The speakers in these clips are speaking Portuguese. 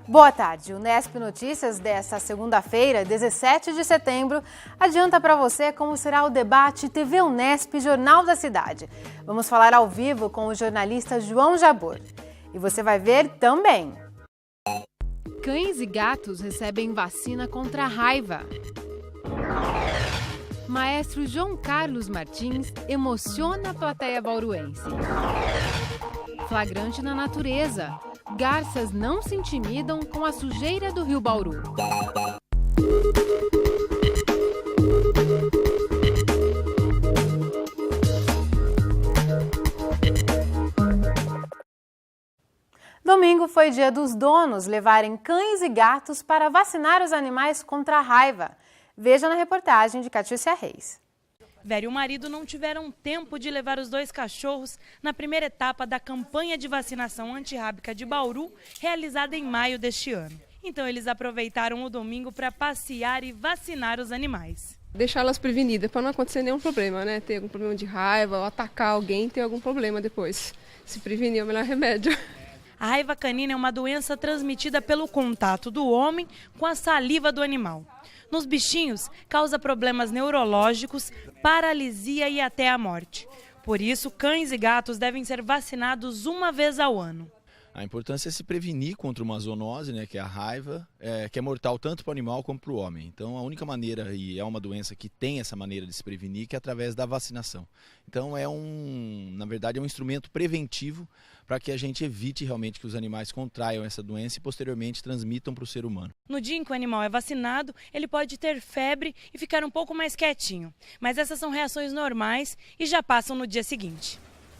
Boa tarde. O Nesp Notícias desta segunda-feira, 17 de setembro, adianta para você como será o debate TV Unesp Jornal da Cidade. Vamos falar ao vivo com o jornalista João Jabor. E você vai ver também. Cães e gatos recebem vacina contra a raiva. Maestro João Carlos Martins emociona a plateia bauruense. Flagrante na natureza. Garças não se intimidam com a sujeira do Rio Bauru. Domingo foi dia dos donos levarem cães e gatos para vacinar os animais contra a raiva. Veja na reportagem de Catiúcia Reis. Vera e o marido não tiveram tempo de levar os dois cachorros na primeira etapa da campanha de vacinação antirrábica de Bauru, realizada em maio deste ano. Então eles aproveitaram o domingo para passear e vacinar os animais. Deixar elas prevenidas para não acontecer nenhum problema, né? Ter algum problema de raiva ou atacar alguém, ter algum problema depois. Se prevenir é o melhor remédio. A raiva canina é uma doença transmitida pelo contato do homem com a saliva do animal. Nos bichinhos, causa problemas neurológicos, paralisia e até a morte. Por isso, cães e gatos devem ser vacinados uma vez ao ano. A importância é se prevenir contra uma zoonose, né, que é a raiva, que é mortal tanto para o animal como para o homem. Então, a única maneira, e é uma doença que tem essa maneira de se prevenir, que é através da vacinação. Então, na verdade, é um instrumento preventivo para que a gente evite realmente que os animais contraiam essa doença e posteriormente transmitam para o ser humano. No dia em que o animal é vacinado, ele pode ter febre e ficar um pouco mais quietinho. Mas essas são reações normais e já passam no dia seguinte.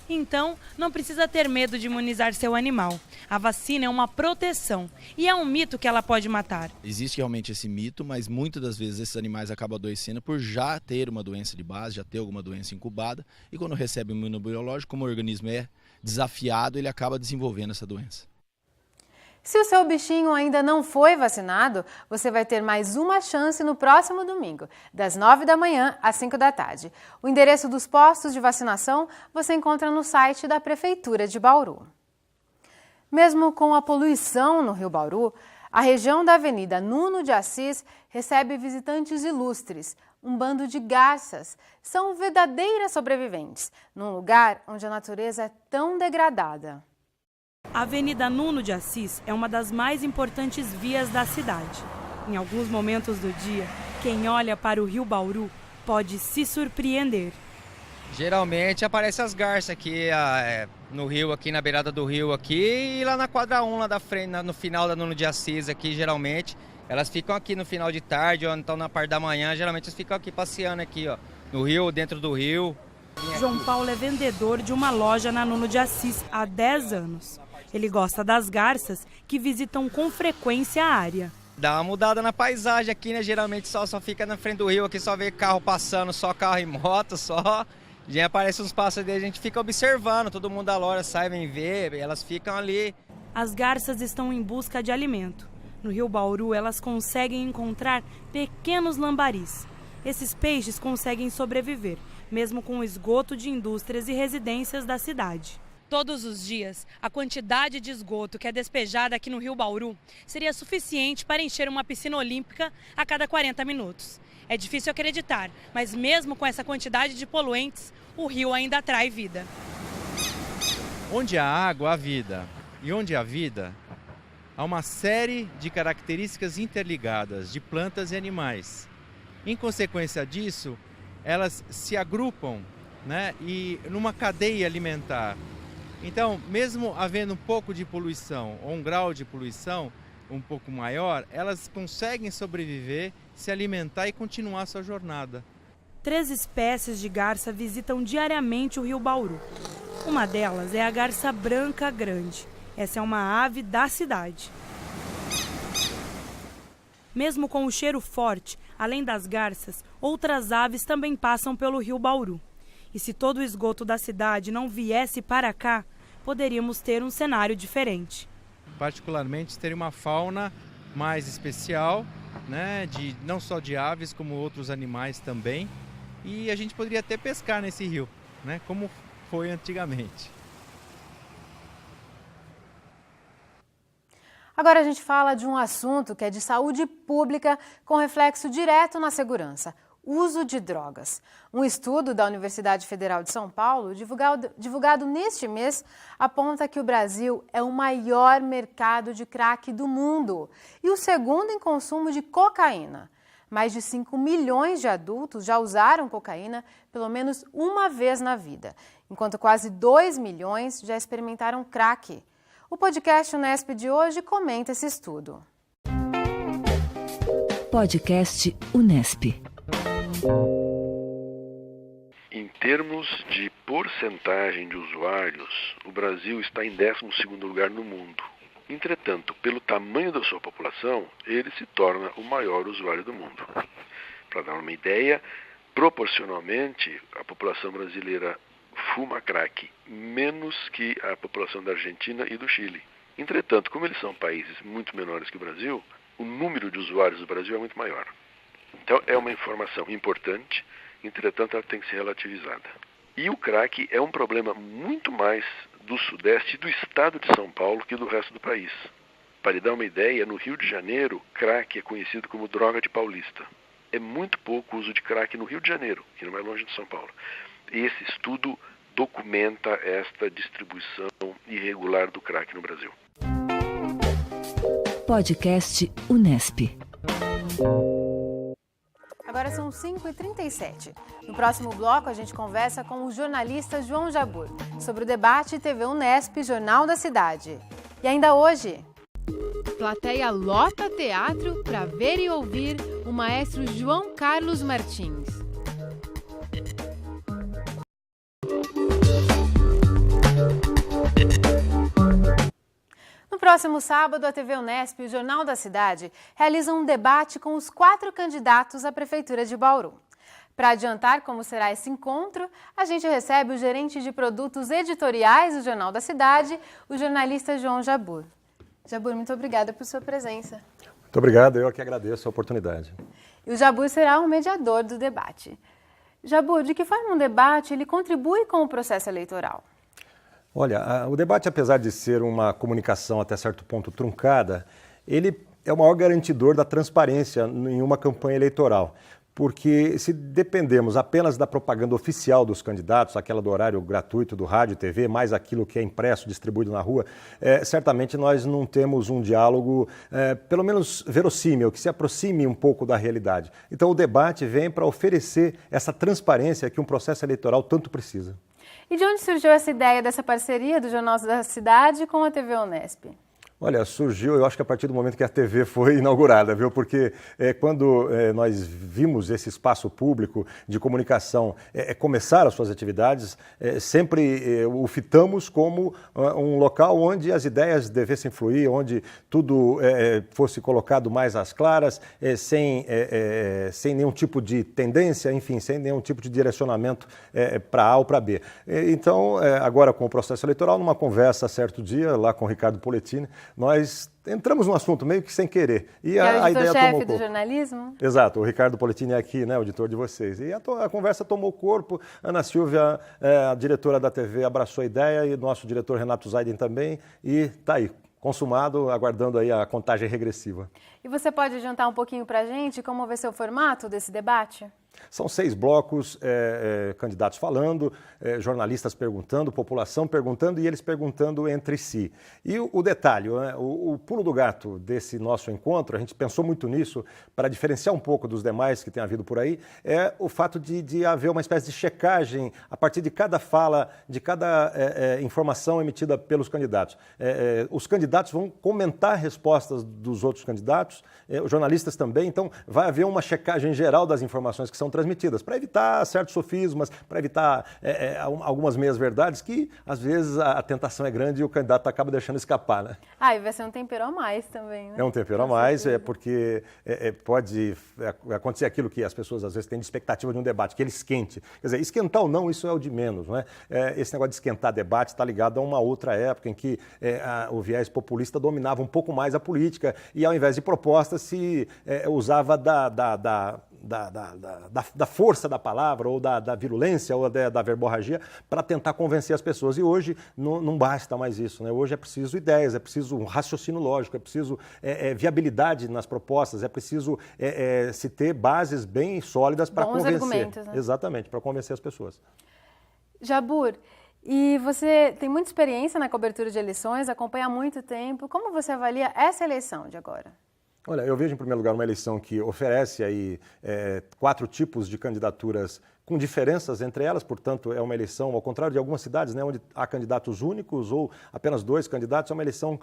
Então, não precisa ter medo de imunizar seu animal. A vacina é uma proteção e é um mito que ela pode matar. Existe realmente esse mito, mas muitas das vezes esses animais acabam adoecendo por já ter uma doença de base, já ter alguma doença incubada. E quando recebe um imunobiológico, como o organismo é desafiado, ele acaba desenvolvendo essa doença. Se o seu bichinho ainda não foi vacinado, você vai ter mais uma chance no próximo domingo, das 9 da manhã às 5 da tarde. O endereço dos postos de vacinação você encontra no site da Prefeitura de Bauru. Mesmo com a poluição no Rio Bauru, a região da Avenida Nuno de Assis recebe visitantes ilustres, um bando de garças. São verdadeiras sobreviventes, num lugar onde a natureza é tão degradada. A Avenida Nuno de Assis é uma das mais importantes vias da cidade. Em alguns momentos do dia, quem olha para o Rio Bauru pode se surpreender. Geralmente aparecem as garças aqui no rio, aqui na beirada do rio aqui, e lá na quadra 1, lá da frente, no final da Nuno de Assis aqui, geralmente. Elas ficam aqui no final de tarde ou então na parte da manhã, geralmente elas ficam aqui passeando aqui, ó, no rio, dentro do rio. João Paulo é vendedor de uma loja na Nuno de Assis há 10 anos. Ele gosta das garças que visitam com frequência a área. Dá uma mudada na paisagem aqui, né? Geralmente só fica na frente do rio aqui, só vê carro passando, só carro e moto, só. Já aparece uns pássaros dele, a gente fica observando, todo mundo da loja sai, vem ver, elas ficam ali. As garças estão em busca de alimento. No Rio Bauru, elas conseguem encontrar pequenos lambaris. Esses peixes conseguem sobreviver, mesmo com o esgoto de indústrias e residências da cidade. Todos os dias, a quantidade de esgoto que é despejada aqui no Rio Bauru seria suficiente para encher uma piscina olímpica a cada 40 minutos. É difícil acreditar, mas mesmo com essa quantidade de poluentes, o rio ainda atrai vida. Onde há água, há vida. E onde há vida, há uma série de características interligadas de plantas e animais. Em consequência disso, elas se agrupam, né, e numa cadeia alimentar. Então, mesmo havendo um pouco de poluição ou um grau de poluição um pouco maior, elas conseguem sobreviver, se alimentar e continuar sua jornada. 3 espécies de garça visitam diariamente o Rio Bauru. Uma delas é a garça branca grande. Essa é uma ave da cidade. Mesmo com o cheiro forte, além das garças, outras aves também passam pelo Rio Bauru. E se todo o esgoto da cidade não viesse para cá, poderíamos ter um cenário diferente. Particularmente, teria uma fauna mais especial, né, não só de aves, como outros animais também. E a gente poderia até pescar nesse rio, né, como foi antigamente. Agora a gente fala de um assunto que é de saúde pública com reflexo direto na segurança: uso de drogas. Um estudo da Universidade Federal de São Paulo, divulgado neste mês, aponta que o Brasil é o maior mercado de crack do mundo e o segundo em consumo de cocaína. Mais de 5 milhões de adultos já usaram cocaína pelo menos uma vez na vida, enquanto quase 2 milhões já experimentaram crack. O podcast Unesp de hoje comenta esse estudo. Podcast Unesp. Em termos de porcentagem de usuários, o Brasil está em 12º lugar no mundo. Entretanto, pelo tamanho da sua população, ele se torna o maior usuário do mundo. Para dar uma ideia, proporcionalmente, a população brasileira fuma crack menos que a população da Argentina e do Chile. Entretanto, como eles são países muito menores que o Brasil, o número de usuários do Brasil é muito maior. Então, é uma informação importante, entretanto, ela tem que ser relativizada. E o crack é um problema muito mais do Sudeste e do estado de São Paulo que do resto do país. Para lhe dar uma ideia, no Rio de Janeiro, crack é conhecido como droga de paulista. É muito pouco o uso de crack no Rio de Janeiro, que não é longe de São Paulo. Esse estudo documenta esta distribuição irregular do crack no Brasil. Podcast Unesp. Agora são 5h37. No próximo bloco, a gente conversa com o jornalista João Jabbour sobre o debate TV Unesp Jornal da Cidade. E ainda hoje, plateia lota teatro para ver e ouvir o maestro João Carlos Martins. No próximo sábado, a TV Unesp e o Jornal da Cidade realizam um debate com os 4 candidatos à Prefeitura de Bauru. Para adiantar como será esse encontro, a gente recebe o gerente de produtos editoriais do Jornal da Cidade, o jornalista João Jabbour. Jabbour, muito obrigada por sua presença. Muito obrigado, eu que agradeço a oportunidade. E o Jabbour será o mediador do debate. Jabbour, de que forma um debate ele contribui com o processo eleitoral? Olha, o debate, apesar de ser uma comunicação até certo ponto truncada, ele é o maior garantidor da transparência em uma campanha eleitoral. Porque se dependemos apenas da propaganda oficial dos candidatos, aquela do horário gratuito do rádio e TV, mais aquilo que é impresso, distribuído na rua, certamente nós não temos um diálogo, pelo menos verossímil, que se aproxime um pouco da realidade. Então o debate vem para oferecer essa transparência que um processo eleitoral tanto precisa. E de onde surgiu essa ideia dessa parceria do Jornal da Cidade com a TV Unesp? Olha, surgiu, eu acho que a partir do momento que a TV foi inaugurada, viu? Porque quando nós vimos esse espaço público de comunicação começar as suas atividades, sempre o fitamos como um local onde as ideias devessem fluir, onde tudo fosse colocado mais às claras, sem nenhum tipo de tendência, enfim, sem nenhum tipo de direcionamento para A ou para B. Então, agora com o processo eleitoral, numa conversa certo dia, lá com o Ricardo Poletini, nós entramos no assunto meio que sem querer. E a ideia tomou corpo. Editor-chefe do jornalismo? Exato, o Ricardo Poletini é aqui, né, o editor de vocês. E a conversa tomou corpo, Ana Silvia, a diretora da TV, abraçou a ideia e nosso diretor Renato Zaiden também, e está aí, consumado, aguardando aí a contagem regressiva. E você pode adiantar um pouquinho para a gente como vai ser o formato desse debate? São 6 blocos, candidatos falando, jornalistas perguntando, população perguntando e eles perguntando entre si. E o detalhe, né, o pulo do gato desse nosso encontro, a gente pensou muito nisso, para diferenciar um pouco dos demais que tem havido por aí, é o fato de haver uma espécie de checagem a partir de cada fala, de cada informação emitida pelos candidatos. Os candidatos vão comentar respostas dos outros candidatos, os jornalistas também, então vai haver uma checagem geral das informações que são transmitidas, para evitar certos sofismas, para evitar algumas meias-verdades que, às vezes, a tentação é grande e o candidato acaba deixando escapar, né? Ah, e vai ser um tempero a mais também, né? É um tempero a mais, porque pode acontecer aquilo que as pessoas, às vezes, têm de expectativa de um debate, que ele esquente. Quer dizer, esquentar ou não, isso é o de menos, não é? Esse negócio de esquentar debate está ligado a uma outra época em que o viés populista dominava um pouco mais a política e, ao invés de propostas, se usava da força da palavra, ou da virulência, ou da verborragia, para tentar convencer as pessoas. E hoje não basta mais isso, né? Hoje é preciso ideias, é preciso um raciocínio lógico, é preciso viabilidade nas propostas, é preciso se ter bases bem sólidas para convencer. Argumentos, né? Exatamente, para convencer as pessoas. Jabbour, e você tem muita experiência na cobertura de eleições, acompanha há muito tempo. Como você avalia essa eleição de agora? Olha, eu vejo, em primeiro lugar, uma eleição que oferece aí 4 tipos de candidaturas com diferenças entre elas, portanto, é uma eleição, ao contrário de algumas cidades, né, onde há candidatos únicos ou apenas 2 candidatos, é uma eleição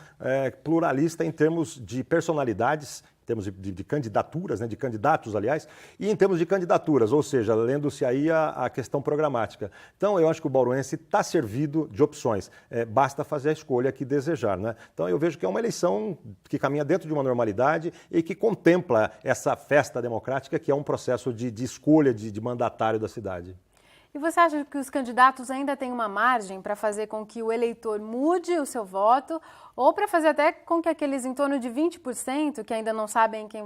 pluralista em termos de personalidades, em termos de candidaturas, né, de candidatos, aliás, e em termos de candidaturas, ou seja, lendo-se aí a questão programática. Então, eu acho que o bauruense está servido de opções, basta fazer a escolha que desejar, né? Então, eu vejo que é uma eleição que caminha dentro de uma normalidade e que contempla essa festa democrática, que é um processo de escolha de mandatário da cidade. E você acha que os candidatos ainda têm uma margem para fazer com que o eleitor mude o seu voto ou para fazer até com que aqueles em torno de 20% que ainda não sabem quem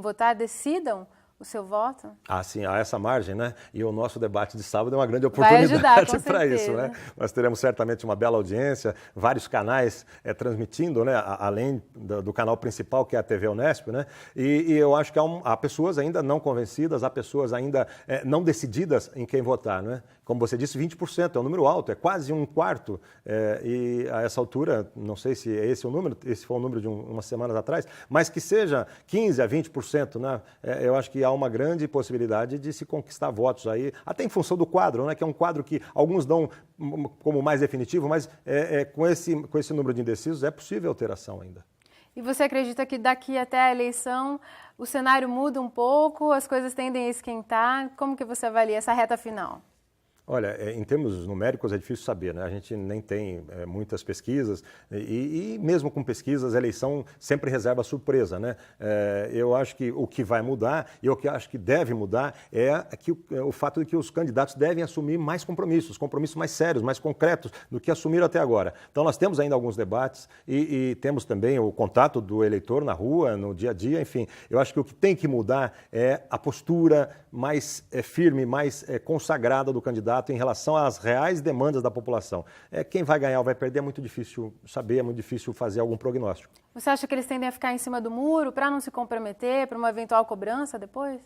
votar decidam o seu voto? Ah, sim, há essa margem, né? E o nosso debate de sábado é uma grande oportunidade para isso, né? Nós teremos certamente uma bela audiência, vários canais transmitindo, né? Além do canal principal, que é a TV Unesp, né? E eu acho que há pessoas ainda não convencidas, há pessoas ainda não decididas em quem votar, né? Como você disse, 20% é um número alto, é quase um quarto. E a essa altura, não sei se esse é o número, esse foi o número de umas semanas atrás, mas que seja 15% a 20%, né? Eu acho que há uma grande possibilidade de se conquistar votos aí, até em função do quadro, né? Que é um quadro que alguns dão como mais definitivo, mas com esse número de indecisos é possível alteração ainda. E você acredita que daqui até a eleição o cenário muda um pouco, as coisas tendem a esquentar? Como que você avalia essa reta final? Olha, em termos numéricos é difícil saber, né? A gente nem tem muitas pesquisas e mesmo com pesquisas a eleição sempre reserva surpresa, né? Eu acho que o que vai mudar e o que acho que deve mudar é o fato de que os candidatos devem assumir mais compromissos mais sérios, mais concretos do que assumiram até agora. Então nós temos ainda alguns debates e temos também o contato do eleitor na rua, no dia a dia, enfim. Eu acho que o que tem que mudar é a postura mais firme, mais consagrada do candidato em relação às reais demandas da população. Quem vai ganhar ou vai perder é muito difícil saber, é muito difícil fazer algum prognóstico. Você acha que eles tendem a ficar em cima do muro para não se comprometer, para uma eventual cobrança depois?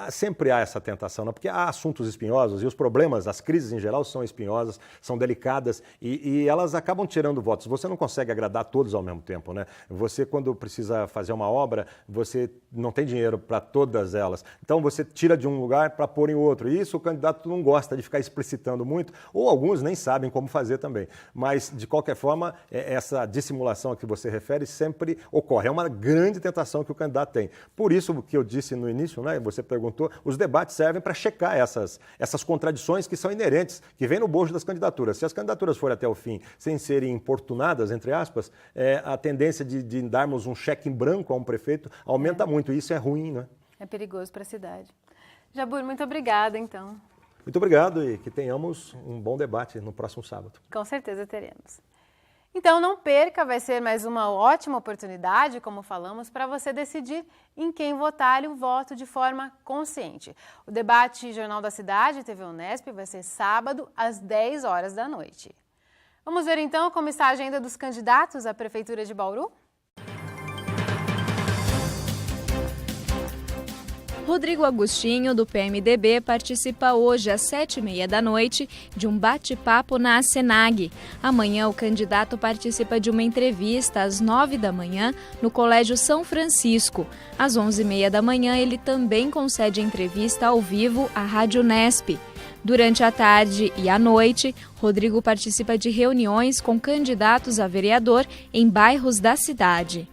Sempre há essa tentação, né? Porque há assuntos espinhosos e os problemas, as crises em geral são espinhosas, são delicadas e elas acabam tirando votos. Você não consegue agradar todos ao mesmo tempo, né? Você, quando precisa fazer uma obra, você não tem dinheiro para todas elas. Então você tira de um lugar para pôr em outro. E isso o candidato não gosta de ficar explicitando muito, ou alguns nem sabem como fazer também. Mas, de qualquer forma, essa dissimulação a que você refere sempre ocorre. É uma grande tentação que o candidato tem. Por isso que eu disse no início, né? Você perguntou, os debates servem para checar essas contradições que são inerentes, que vêm no bojo das candidaturas. Se as candidaturas forem até o fim sem serem importunadas, entre aspas, a tendência de darmos um cheque em branco a um prefeito aumenta muito, e isso é ruim, né? É perigoso para a cidade. Jabbour, muito obrigada, então. Muito obrigado e que tenhamos um bom debate no próximo sábado. Com certeza teremos. Então não perca, vai ser mais uma ótima oportunidade, como falamos, para você decidir em quem votar e o voto de forma consciente. O debate Jornal da Cidade, TV Unesp, vai ser sábado às 10 horas da noite. Vamos ver então como está a agenda dos candidatos à Prefeitura de Bauru? Rodrigo Agostinho, do PMDB, participa hoje às 7h30 da noite de um bate-papo na ASENAG. Amanhã, o candidato participa de uma entrevista às 9 da manhã no Colégio São Francisco. Às 11h30 da manhã, ele também concede entrevista ao vivo à Rádio Unesp. Durante a tarde e à noite, Rodrigo participa de reuniões com candidatos a vereador em bairros da cidade.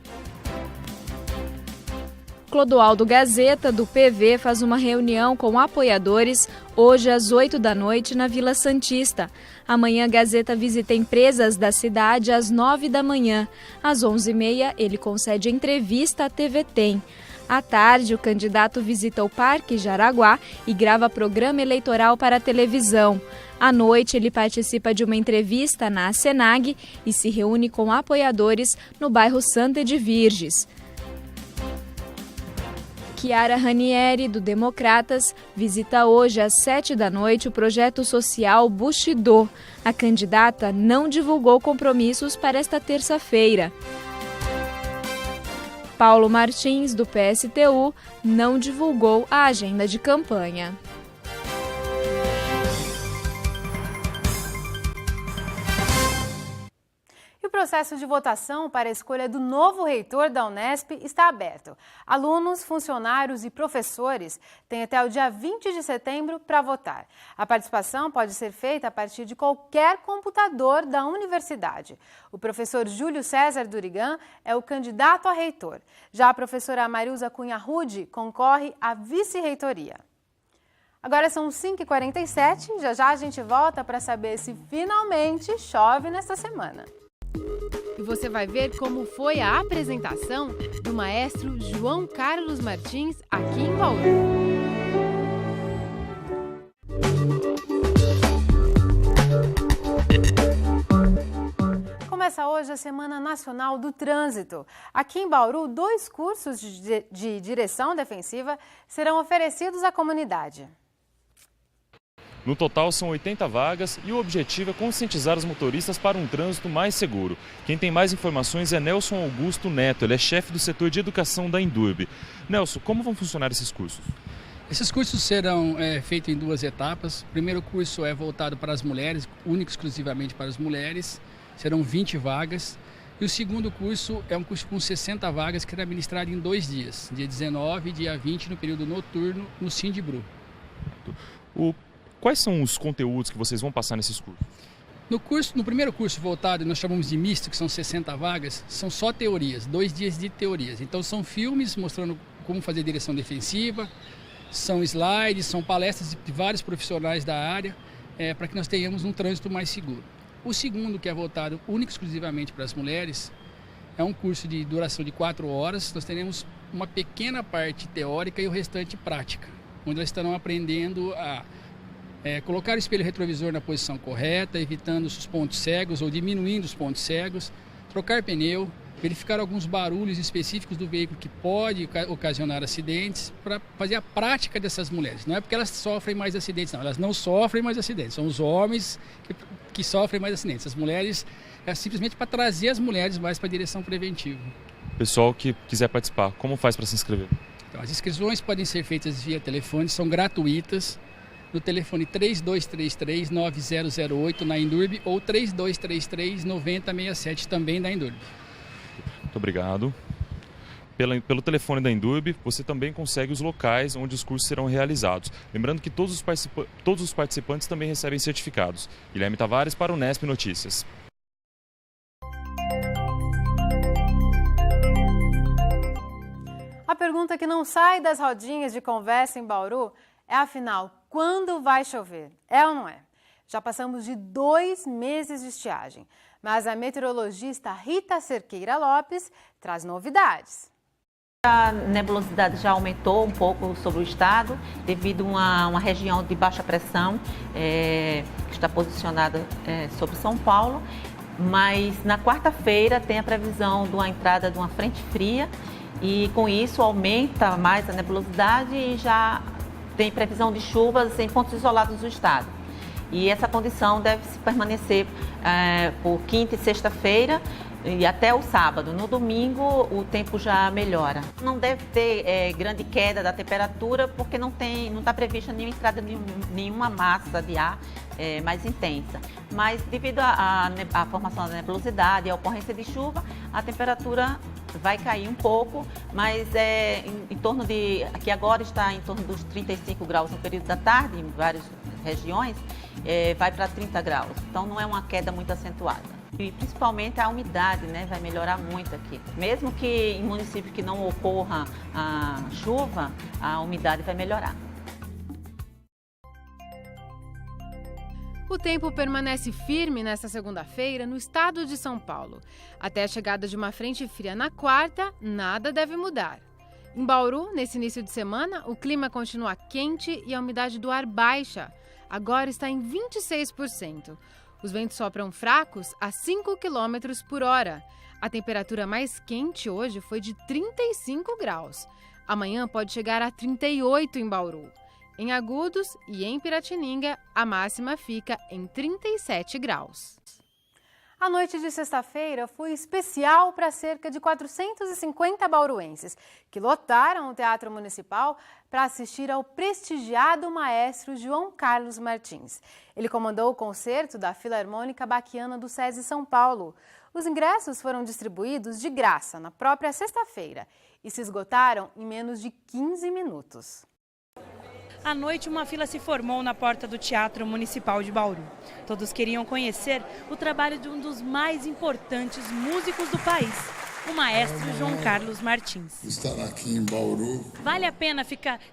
Clodoaldo Gazeta, do PV, faz uma reunião com apoiadores hoje às 8 da noite na Vila Santista. Amanhã, Gazeta visita empresas da cidade às 9 da manhã. Às 11h30, ele concede entrevista à TV Tem. À tarde, o candidato visita o Parque Jaraguá e grava programa eleitoral para a televisão. À noite, ele participa de uma entrevista na ASENAG e se reúne com apoiadores no bairro Santa de Virges. Chiara Ranieri, do Democratas, visita hoje às 19h o projeto social Bushido. A candidata não divulgou compromissos para esta terça-feira. Paulo Martins, do PSTU, não divulgou a agenda de campanha. O processo de votação para a escolha do novo reitor da Unesp está aberto. Alunos, funcionários e professores têm até o dia 20 de setembro para votar. A participação pode ser feita a partir de qualquer computador da universidade. O professor Júlio César Durigan é o candidato a reitor. Já a professora Marilza Cunha Rude concorre à vice-reitoria. Agora são 5h47, já a gente volta para saber se finalmente chove nesta semana. E você vai ver como foi a apresentação do maestro João Carlos Martins aqui em Bauru. Começa hoje a Semana Nacional do Trânsito. Aqui em Bauru, 2 cursos de direção defensiva serão oferecidos à comunidade. No total, são 80 vagas e o objetivo é conscientizar os motoristas para um trânsito mais seguro. Quem tem mais informações é Nelson Augusto Neto, ele é chefe do setor de educação da Indurb. Nelson, como vão funcionar esses cursos? Esses cursos serão feitos em 2 etapas. O primeiro curso é voltado para as mulheres, único exclusivamente para as mulheres, serão 20 vagas. E o segundo curso é um curso com 60 vagas que será ministrado em 2 dias, dia 19 e dia 20, no período noturno, no Sindibru. Quais são os conteúdos que vocês vão passar nesses cursos? No primeiro curso voltado, nós chamamos de misto, que são 60 vagas, são só teorias, 2 dias de teorias. Então são filmes mostrando como fazer direção defensiva, são slides, são palestras de vários profissionais da área, para que nós tenhamos um trânsito mais seguro. O segundo, que é voltado único e exclusivamente para as mulheres, é um curso de duração de 4 horas. Nós teremos uma pequena parte teórica e o restante prática, onde elas estarão aprendendo a colocar o espelho retrovisor na posição correta, evitando os pontos cegos ou diminuindo os pontos cegos, trocar pneu, verificar alguns barulhos específicos do veículo que pode ocasionar acidentes, para fazer a prática dessas mulheres. Não é porque elas sofrem mais acidentes, não. Elas não sofrem mais acidentes, são os homens que sofrem mais acidentes. As mulheres é simplesmente para trazer as mulheres mais para a direção preventiva. Pessoal que quiser participar, como faz para se inscrever? Então, as inscrições podem ser feitas via telefone, são gratuitas, no telefone 3233-9008 na Indurb ou 3233-9067 também da Indurb. Muito obrigado. Pelo telefone da Indurb, você também consegue os locais onde os cursos serão realizados. Lembrando que todos os participantes também recebem certificados. Guilherme Tavares para o Unesp Notícias. A pergunta que não sai das rodinhas de conversa em Bauru é, afinal, quando vai chover? É ou não é? Já passamos de 2 meses de estiagem, mas a meteorologista Rita Cerqueira Lopes traz novidades. A nebulosidade já aumentou um pouco sobre o estado, devido a uma região de baixa pressão que está posicionada sobre São Paulo, mas na quarta-feira tem a previsão de uma entrada de uma frente fria e com isso aumenta mais a nebulosidade e já tem previsão de chuvas em pontos isolados do estado. E essa condição deve se permanecer por quinta e sexta-feira e até o sábado. No domingo o tempo já melhora. Não deve ter grande queda da temperatura porque não está prevista nenhuma entrada de nenhuma massa de ar mais intensa. Mas devido à formação da nebulosidade e à ocorrência de chuva, a temperatura vai cair um pouco, mas em torno de, aqui agora está em torno dos 35 graus no período da tarde, em várias regiões, vai para 30 graus. Então não é uma queda muito acentuada. E principalmente a umidade, né, vai melhorar muito aqui. Mesmo que em municípios que não ocorra a chuva, a umidade vai melhorar. O tempo permanece firme nesta segunda-feira no estado de São Paulo. Até a chegada de uma frente fria na quarta, nada deve mudar. Em Bauru, nesse início de semana, o clima continua quente e a umidade do ar baixa. Agora está em 26%. Os ventos sopram fracos a 5 km por hora. A temperatura mais quente hoje foi de 35 graus. Amanhã pode chegar a 38 em Bauru. Em Agudos e em Piratininga, a máxima fica em 37 graus. A noite de sexta-feira foi especial para cerca de 450 bauruenses, que lotaram o Teatro Municipal para assistir ao prestigiado maestro João Carlos Martins. Ele comandou o concerto da Filarmônica Baquiana do SESI São Paulo. Os ingressos foram distribuídos de graça na própria sexta-feira e se esgotaram em menos de 15 minutos. À noite, uma fila se formou na porta do Teatro Municipal de Bauru. Todos queriam conhecer o trabalho de um dos mais importantes músicos do país, o maestro João Carlos Martins. Estar aqui em Bauru. Vale a pena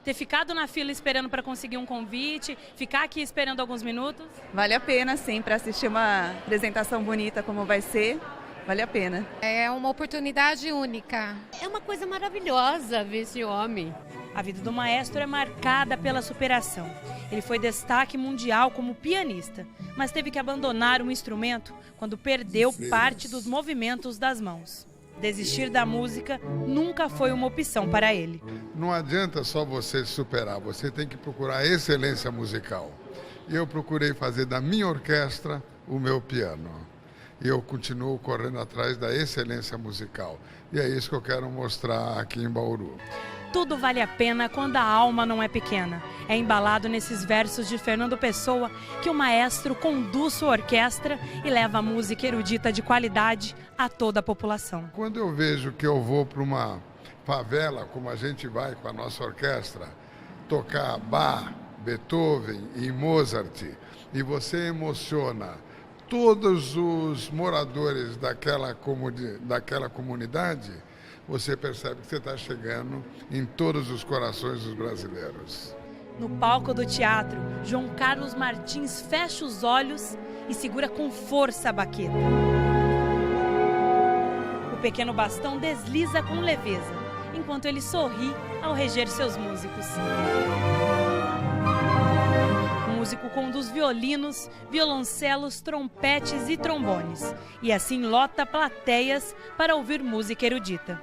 ter ficado na fila esperando para conseguir um convite, ficar aqui esperando alguns minutos? Vale a pena, sim, para assistir uma apresentação bonita como vai ser. Vale a pena. É uma oportunidade única. É uma coisa maravilhosa ver esse homem. A vida do maestro é marcada pela superação. Ele foi destaque mundial como pianista, mas teve que abandonar o instrumento quando perdeu parte dos movimentos das mãos. Desistir da música nunca foi uma opção para ele. Não adianta só você superar, você tem que procurar excelência musical. E eu procurei fazer da minha orquestra o meu piano. E eu continuo correndo atrás da excelência musical. E é isso que eu quero mostrar aqui em Bauru. Tudo vale a pena quando a alma não é pequena. É embalado nesses versos de Fernando Pessoa que o maestro conduz sua orquestra e leva a música erudita de qualidade a toda a população. Quando eu vejo que eu vou para uma favela, como a gente vai com a nossa orquestra, tocar Bach, Beethoven e Mozart, e você emociona todos os moradores daquela comunidade, você percebe que você está chegando em todos os corações dos brasileiros. No palco do teatro, João Carlos Martins fecha os olhos e segura com força a baqueta. O pequeno bastão desliza com leveza, enquanto ele sorri ao reger seus músicos. O músico conduz violinos, violoncelos, trompetes e trombones, e assim lota plateias para ouvir música erudita.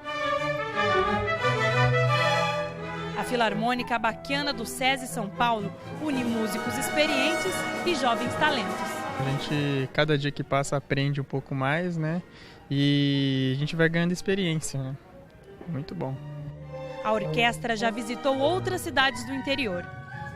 A Filarmônica Baquiana do SESI São Paulo une músicos experientes e jovens talentos. A gente, cada dia que passa, aprende um pouco mais, né? E a gente vai ganhando experiência, né? Muito bom. A orquestra já visitou outras cidades do interior.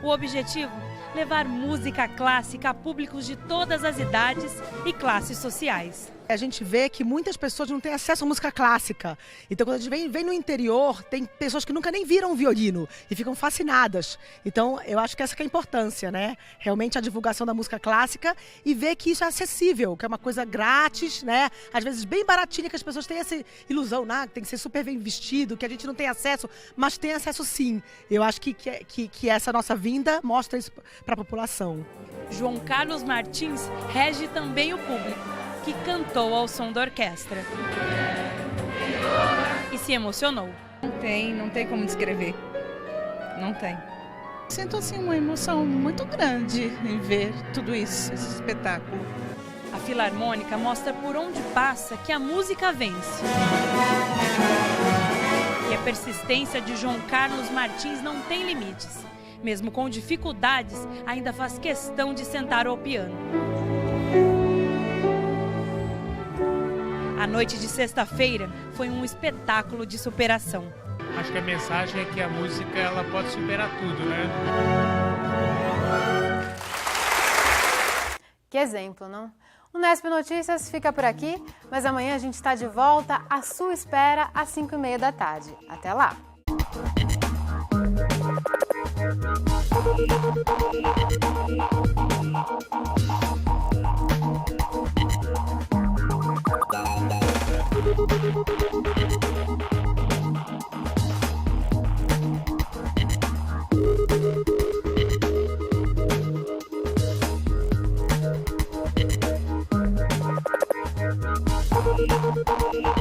O objetivo? Levar música clássica a públicos de todas as idades e classes sociais. A gente vê que muitas pessoas não têm acesso à música clássica. Então, quando a gente vem no interior, tem pessoas que nunca nem viram um violino e ficam fascinadas. Então, eu acho que essa que é a importância, né? Realmente a divulgação da música clássica e ver que isso é acessível, que é uma coisa grátis, né? Às vezes bem baratinha, que as pessoas têm essa ilusão, né? Que tem que ser super bem vestido, que a gente não tem acesso, mas tem acesso sim. Eu acho que essa nossa vinda mostra isso para a população. João Carlos Martins rege também o público, que cantou ao som da orquestra e se emocionou. Não tem como descrever, não tem. Sinto assim uma emoção muito grande em ver tudo isso, esse espetáculo. A Filarmônica mostra por onde passa que a música vence. E a persistência de João Carlos Martins não tem limites. Mesmo com dificuldades, ainda faz questão de sentar ao piano. A noite de sexta-feira foi um espetáculo de superação. Acho que a mensagem é que a música ela pode superar tudo, né? Que exemplo, não? O Unesp Notícias fica por aqui, mas amanhã a gente está de volta à sua espera às 5h30 da tarde. Até lá! Thank you.